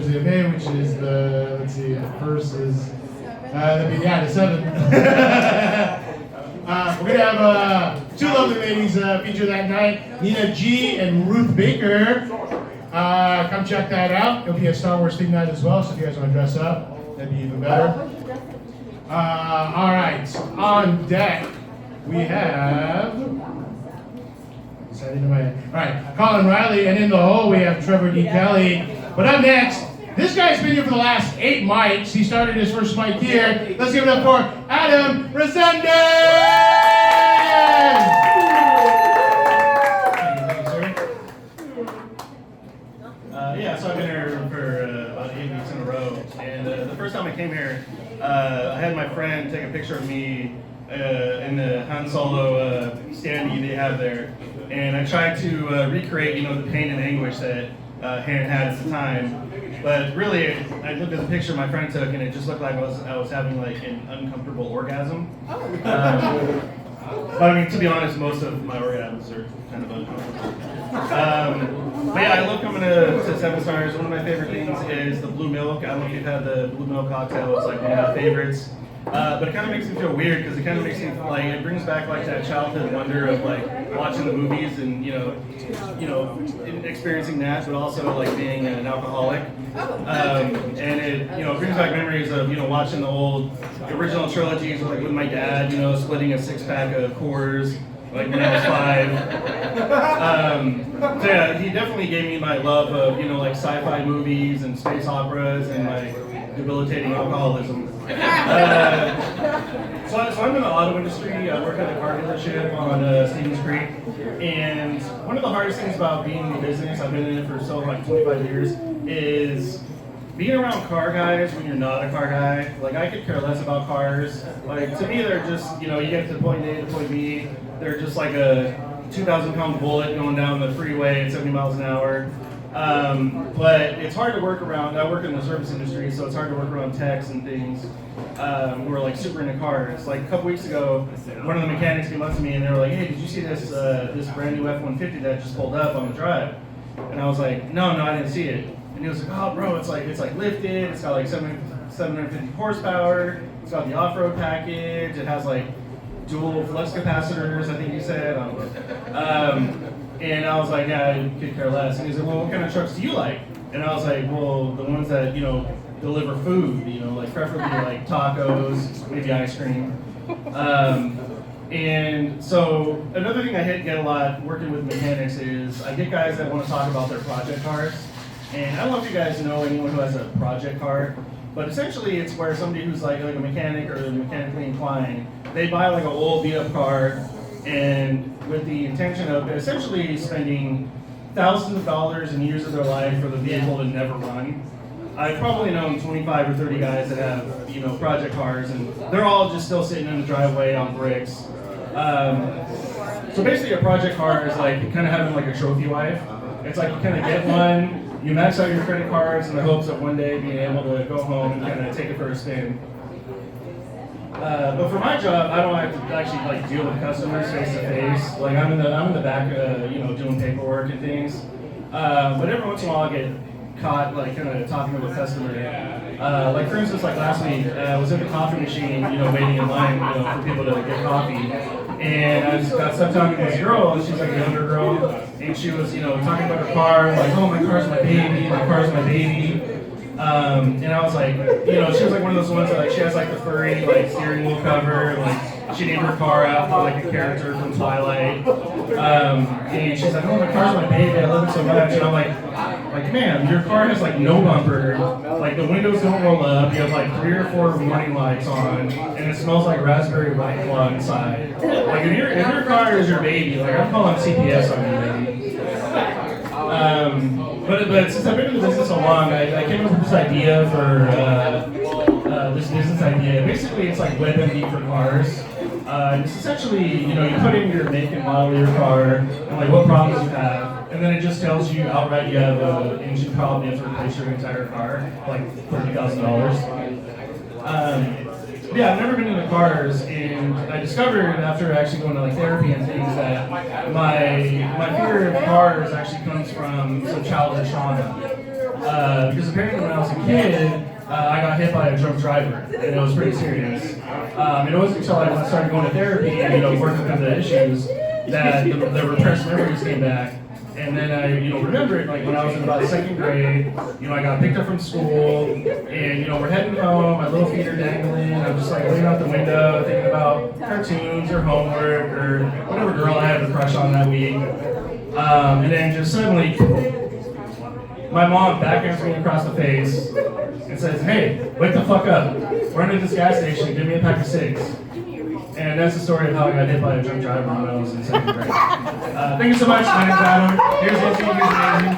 Tuesday of May, which is the, let's see, the first is, the 7th. We're going to have two lovely ladies feature that night, Nina G and Ruth Baker. Come check that out. It'll be a Star Wars theme night as well, so if you guys want to dress up, that'd be even better. All right, on deck, we have... All right, Colin Riley, and in the hole we have Trevor D. Kelly. But up next, this guy's been here for the last 8 mics. He started his first mic here. Let's give it up for Adam Resendez! Yeah, so I've been here for about 8 weeks in a row. And the first time I came here, I had my friend take a picture of me in the Han Solo standee they have there. And I tried to recreate, the pain and anguish that Han had at the time. But really, I looked at the picture my friend took, and it just looked like I was having like an uncomfortable orgasm. But I mean, to be honest, most of my orgasms are kind of uncomfortable. But yeah, I love coming to Seven Stars. One of my favorite things is the blue milk. I don't know if you've had the blue milk cocktail. It's like one of my favorites. But it kind of makes me feel weird because it kind of makes me like it brings back like that childhood wonder of like watching the movies and experiencing that, but also like being an alcoholic. And it brings back memories of watching the original trilogies with my dad, splitting a 6-pack of Coors like when I was 5. So yeah, he definitely gave me my love of like sci-fi movies and space operas and my debilitating alcoholism. So I'm in the auto industry. I work at a car dealership on Stevens Creek, and one of the hardest things about being in the business, I've been in it for like 25 years, is being around car guys when you're not a car guy. Like, I could care less about cars. Like, to me, they're just, you get to point A to point B. They're just like a 2,000-pound bullet going down the freeway at 70 miles an hour. But it's hard to work around. I work in the service industry, so it's hard to work around techs and things who are like super into cars. Like a couple weeks ago, one of the mechanics came up to me and they were like, "Hey, did you see this brand new F-150 that just pulled up on the drive?" And I was like, "No, I didn't see it." And he was like, "Oh, bro, it's like lifted. It's got like 750 horsepower. It's got the off-road package. It has like dual flux capacitors, I think he said." And I was like, "Yeah, I could care less." And he's like, "Well, what kind of trucks do you like?" And I was like, "Well, the ones that, deliver food, like preferably like tacos, maybe ice cream." And so another thing I get a lot working with mechanics is I get guys that want to talk about their project cars. And I don't know if you guys know anyone who has a project car, but essentially it's where somebody who's like a mechanic or mechanically inclined, they buy like an old beat-up car, and with the intention of essentially spending thousands of dollars and years of their life for the vehicle to never run. I've probably known 25 or 30 guys that have, project cars, and they're all just still sitting in the driveway on bricks. So basically a project car is like kind of having like a trophy wife. It's like you kind of get one, you max out your credit cards in the hopes of one day being able to go home and kind of take it for a spin. But for my job, I don't have to actually like deal with customers face to face. Like I'm in the back, doing paperwork and things. But every once in a while, I get caught like kind of talking with a customer. Like for instance, like last week, I was at the coffee machine, waiting in line, for people to get coffee. And I just got stuck talking to this girl, and she's like a younger girl, and she was, talking about her car, like, "Oh, my car's my baby, my car's my baby." And I was like, she was like one of those ones that like she has like the furry like steering wheel cover, and, like she named her car after like a character from Twilight. And she's like, "Oh, my car's my baby, I love it so much." And I'm like, "Man, your car has like no bumper, like the windows don't roll up, you have like 3 or 4 warning lights on, and it smells like raspberry white claw inside. Like if your car is your baby, like I'm calling CPS on you, baby." But since I've been in the business so long, I came up with this idea for this business idea. Basically, it's like WebMD for cars. It's essentially, you put in your make and model of your car and like what problems you have, and then it just tells you outright you have an engine problem, you have to replace your entire car, like $30,000. Yeah, I've never been into cars, and I discovered after actually going to like therapy and things that my fear of cars actually comes from some childhood trauma. Because apparently when I kid, I got hit by a drunk driver, and it was pretty serious. And it wasn't until I started going to therapy and, you know, working through the issues that the repressed memories came back. And then I, you know, remembered, like, when I was in about second grade, you know, I got picked up from school, and, you know, we're heading home, my little feet are dangling, I'm just, like, looking out the window, thinking about cartoons or homework or whatever girl I had a crush on that week. And then just suddenly, my mom backhands me across the face and says, "Hey, wake the fuck up. Run into this gas station, give me a pack of cigs." And that's the story of how I got hit by a drunk driver when I was in second grade. Thank you so much. My name's Adam. Here's Izzy. Here's Amazing.